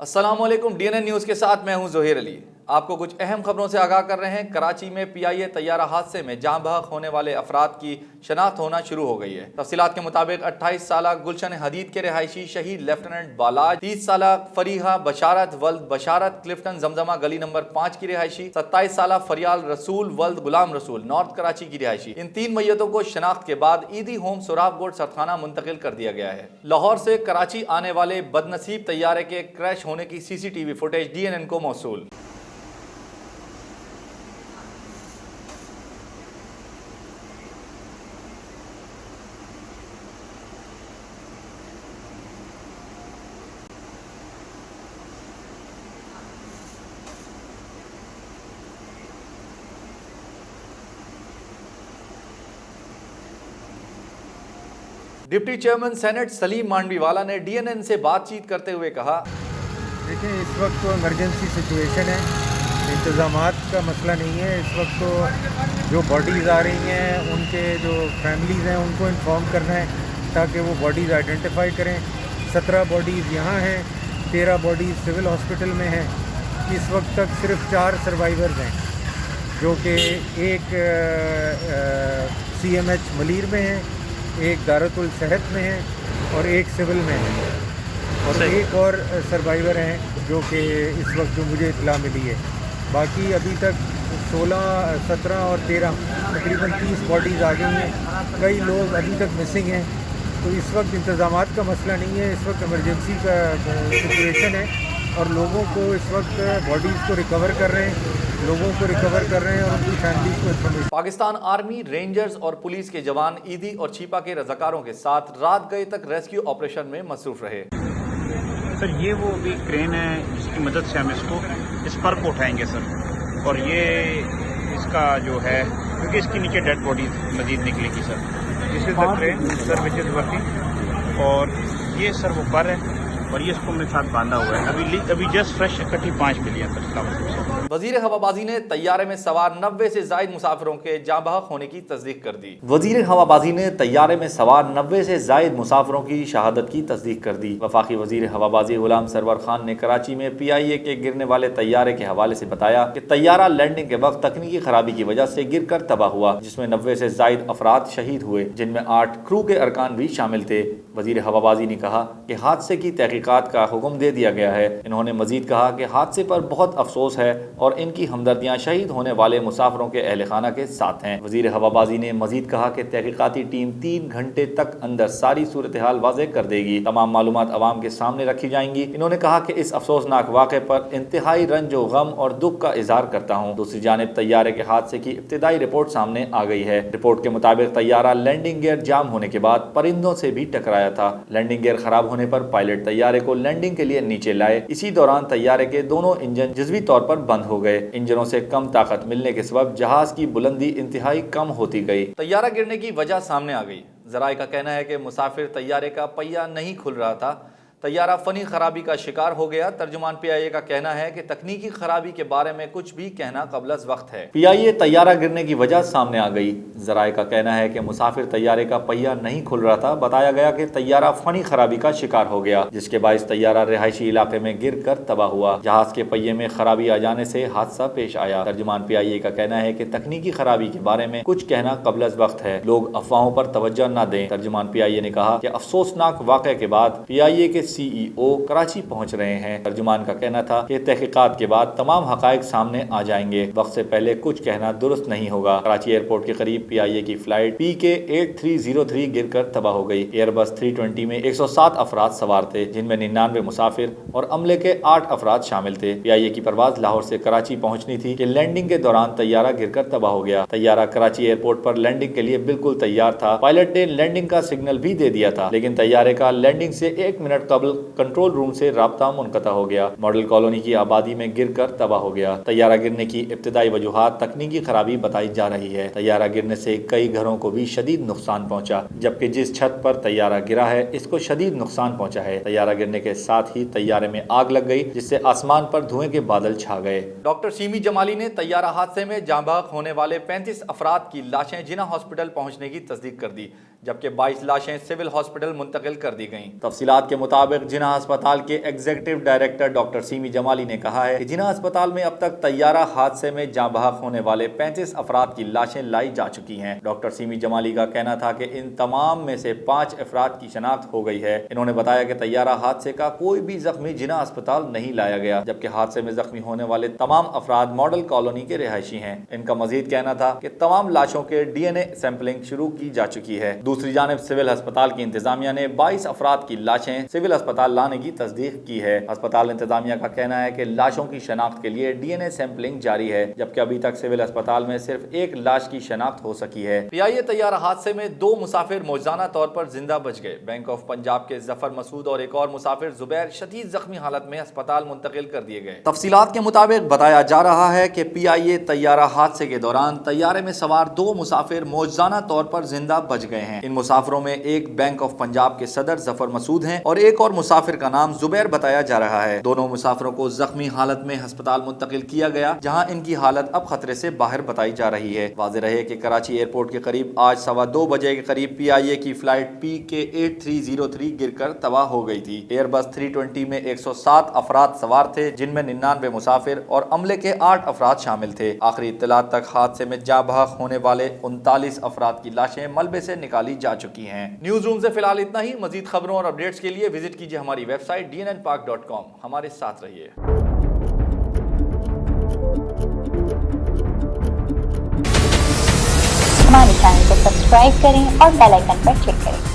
अस्सलाम वालेकुम। DNN news के साथ मैं हूं ज़ोहेर अली। आपको कुछ अहम खबरों से आगाह कर रहे हैं। कराची में PIA तैयारा हादसे में जाँ बहक होने वाले अफराद की शनाख्त होना शुरू हो गई है। तफसीलात के मुताबिक 28 साला गुलशन हदीद के रिहायशी शहीद लेफ्टिनेंट बालाज, 30 साला फरीहा बशारत वल्द बशारत क्लिफ्टन जमजमा गली नंबर 5 की रिहायशी, 27 साला फरियाल रसूल वल्द गुलाम रसूल नॉर्थ कराची की रिहायशी, इन 3 मैयतों को शनाख्त के बाद ईदी होम सुराबगोट सरखाना मुंतकिल कर दिया गया है। लाहौर से कराची आने वाले बदनसीब तैयारे के क्रैश होने की CCTV फुटेज DNN को मौसूल। Deputy chairman senate Saleem Mandviwala ने DNN से बातचीत करते हुए कहा, देखिए इस वक्त तो इमरजेंसी सिचुएशन है, इंतज़ामात का मसला नहीं है। इस वक्त तो जो बॉडीज़ आ रही हैं उनके जो फैमिलीज़ हैं उनको इन्फॉर्म करना है ताकि वो बॉडीज़ आइडेंटिफाई करें। 17 बॉडीज़ यहाँ हैं, 13 बॉडीज़ सिविल हॉस्पिटल में हैं। इस वक्त तक सिर्फ 4 सर्वाइवर्स हैं जो कि एक CMH मलीर में है, एक दारतुल सेहत में है और एक सिविल में है, और एक और सर्वाइवर हैं जो कि इस वक्त जो मुझे इत्तला मिली है। बाकी अभी तक 16, 17 और 13 तकरीबन 30 बॉडीज़ आ गई हैं। कई लोग अभी तक मिसिंग हैं। तो इस वक्त इंतज़ामात का मसला नहीं है, इस वक्त इमरजेंसी का सिचुएशन है और लोगों को इस वक्त बॉडीज़ को रिकवर कर रहे हैं, और उनकी फैमिलीज को इन्फॉर्मेशन। पाकिस्तान आर्मी, रेंजर्स और पुलिस के जवान ईदी और छिपा के रजाकारों के साथ रात गए तक रेस्क्यू ऑपरेशन में मसरूफ रहे। सर ये वो अभी क्रेन है जिसकी मदद से हम इस पर को उठाएंगे सर, और ये इसका जो है क्योंकि इसके नीचे डेड बॉडी मजीद निकलेगी sir. This is the crane sir which is working, और ये सर वो पर है और ये इसको मेरे साथ बांधा हुआ है। अभी जस्ट फ्रेश इकट्ठी 5 मिलियन सर। वजीर हवाबाजी ने तैयारे में सवार 90 से जायद मुसाफिरों के जाँ बहक होने की तस्दीक कर दी। वजीर हवाबाजी ने तैयारे में सवार 90 से जायद मुसाफिरों की शहादत की तस्दीक कर दी। वफाकी वजीर हवाबाजी गुलाम सरवर खान ने कराची में PIA के गिरने वाले तैयारे के हवाले से बताया कि तैयारा लैंडिंग के वक्त तकनीकी खराबी की वजह से गिर कर तबाह हुआ, जिसमें 90 से जायद अफराद शहीद हुए, जिनमें 8 क्रू के अरकान भी शामिल थे। वजीर हवाबाजी ने कहा कि हादसे की तहकीकात का हुक्म दे दिया गया है। इन्होंने मजीद कहा कि हादसे पर बहुत अफसोस है और इनकी हमदर्दियां शहीद होने वाले मुसाफिरों के अहल खाना के साथ हैं। वजीर हवाबाजी ने मजीद कहा कि तहकीकाती टीम 3 घंटे तक अंदर सारी सूरत हाल वाज़ेह कर देगी। तमाम मालूमात अवाम के सामने रखी जाएंगी। इन्होंने कहा कि इस अफसोसनाक वाक़े पर इंतहाई रंजो गम और दुख का इजहार करता हूँ। दूसरी जानिब तैयारे के हादसे की इब्तिदाई रिपोर्ट सामने आ गई है। रिपोर्ट के मुताबिक तैयारा लैंडिंग गियर जाम होने के बाद परिंदों से भी टकराया था। लैंडिंग गियर खराब होने पर पायलट तैयारे को लैंडिंग के लिए नीचे लाए। इसी दौरान तैयारे के दोनों इंजन जज़वी तौर पर बंद हो गए। इंजनों से कम ताकत मिलने के सबब जहाज की बुलंदी इंतहाई कम होती गई। तैयारा गिरने की वजह सामने आ गई। ज़राए का कहना है कि मुसाफिर तैयारे का पहिया नहीं खुल रहा था, तैयारा फनी खराबी का शिकार हो गया। तर्जुमान PIA का कहना है कि तकनीकी खराबी के बारे में कुछ भी कहना कबल वक्त है। PIA तैयारा गिरने की वजह सामने आ गई। ज़राए का कहना है कि मुसाफिर तैयारे का पहिया नहीं खुल रहा था। बताया गया कि तैयारा फनी खराबी का शिकार हो गया, जिसके बायस तैयारा रिहायशी इलाके में गिर कर तबाह हुआ। जहाज के पहिए में खराबी आ जाने से हादसा पेश आया। तर्जुमान PIA का कहना है कि तकनीकी खराबी के बारे में कुछ कहना कबल वक्त है, लोग अफवाहों पर तवज्जो न दें। तर्जुमान PIA ने कहा कि अफसोसनाक वाक़े के बाद PIA के CEO कराची पहुंच रहे हैं। तर्जुमान का कहना था कि तहकीकात के बाद तमाम हकायक सामने आ जाएंगे, वक्त से पहले कुछ कहना दुरुस्त नहीं होगा। कराची एयरपोर्ट के करीब PIA की फ्लाइट PK 8303 गिरकर तबाह हो गई। एयरबस 320 में 107 अफराद सवार थे, जिनमें 99 मुसाफिर और अमले के 8 अफराद शामिल थे। PIA की परवाज लाहौर से कराची पहुंचनी थी कि लैंडिंग के दौरान तैयारा गिरकर तबाह हो गया। तैयारा कराची एयरपोर्ट पर लैंडिंग के लिए बिल्कुल तैयार था। पायलट ने लैंडिंग का सिग्नल भी दे दिया था, लेकिन तैयारे का लैंडिंग से 1 मिनट कबल कंट्रोल रूम से राब्ता मुनक़ता हो गया। मॉडल कॉलोनी की आबादी में गिरकर तबाह हो गया। तैयारा गिरने की इब्तिदाई वजूहात तकनीकी खराबी बताई जा रही है। तैयारा गिरने से कई घरों को भी शदीद नुकसान पहुंचा, जबकि जिस छत पर तैयारा गिरा है इसको शदीद नुकसान पहुंचा है। तैयारा गिरने के साथ ही तैयारे में आग लग गई, जिससे आसमान पर धुएं के बादल छा गए। डॉक्टर शीमी जमाली ने तैयारा हादसे में जाँ बहक होने वाले 35 अफराद की लाशें जिना हॉस्पिटल पहुंचने की तस्दीक कर दी। जबकि 22 लाशें सिविल हॉस्पिटल मुंतकिल कर दी गईं। तफसीलात के मुताबिक जिना अस्पताल के executive director doctor semi Jamali ने कहा है कि जिना अस्पताल में अब तक तैयारा हादसे में जाँ बहक होने वाले 35 अफराद की लाशें लाई जा चुकी हैं। डॉक्टर सीमी जमाली का कहना था कि इन तमाम में से 5 अफराद की शनाख्त हो गई है। इन्होंने बताया कि तैयारा हादसे का कोई भी जख्मी जिना अस्पताल नहीं लाया गया, जबकि हादसे में जख्मी होने वाले तमाम अफराद मॉडल कॉलोनी के रिहायशी हैं। इनका मजीद कहना था कि तमाम लाशों के DNA सैंपलिंग शुरू की जा चुकी है। दूसरी जानिब सिविल अस्पताल की इंतजामिया ने 22 अफराद की लाशें सिविल अस्पताल लाने की तस्दीक की है। अस्पताल इंतजामिया का कहना है कि लाशों की शनाख्त के लिए DNA सैंपलिंग जारी है, जबकि अभी तक सिविल अस्पताल में सिर्फ एक लाश की शनाख्त हो सकी है। PIA तैयारा हादसे में 2 मुसाफिर मौजूदा तौर पर जिंदा बच गए। बैंक ऑफ पंजाब के जफर मसूद और एक और मुसाफिर जुबैर शदीद जख्मी हालत में अस्पताल मुंतकिल कर दिए गए। तफसीलात के मुताबिक बताया जा रहा है कि PIA तैयारा हादसे के दौरान तैयारे में सवार 2 मुसाफिर मौजूदा तौर पर जिंदा बच गए हैं। इन मुसाफिरों में एक बैंक ऑफ पंजाब के सदर जफर मसूद हैं और एक और मुसाफिर का नाम जुबैर बताया जा रहा है। दोनों मुसाफिरों को जख्मी हालत में अस्पताल मुंतकिल किया गया, जहां इनकी हालत अब खतरे से बाहर बताई जा रही है। वाज़ेह रहे कि कराची एयरपोर्ट के करीब आज 2:15 बजे के करीब PIA की फ्लाइट PK8303 गिरकर तबाह हो गई थी। एयरबस 320 में 107 अफराद सवार थे, जिनमें 99 मुसाफिर और अमले के 8 अफराद शामिल थे। आखिरी इत्तलात तक हादसे में जाँ बहक होने वाले 39 अफराद की लाशें मलबे से निकाली जा चुकी हैं। न्यूज रूम से फिलहाल इतना ही। मजीद खबरों और अपडेट्स के लिए विजिट कीजिए हमारी वेबसाइट dnnpark.com। हमारे साथ रहिए। हमारे चैनल को सब्सक्राइब करें और बेल आइकन पर क्लिक करें।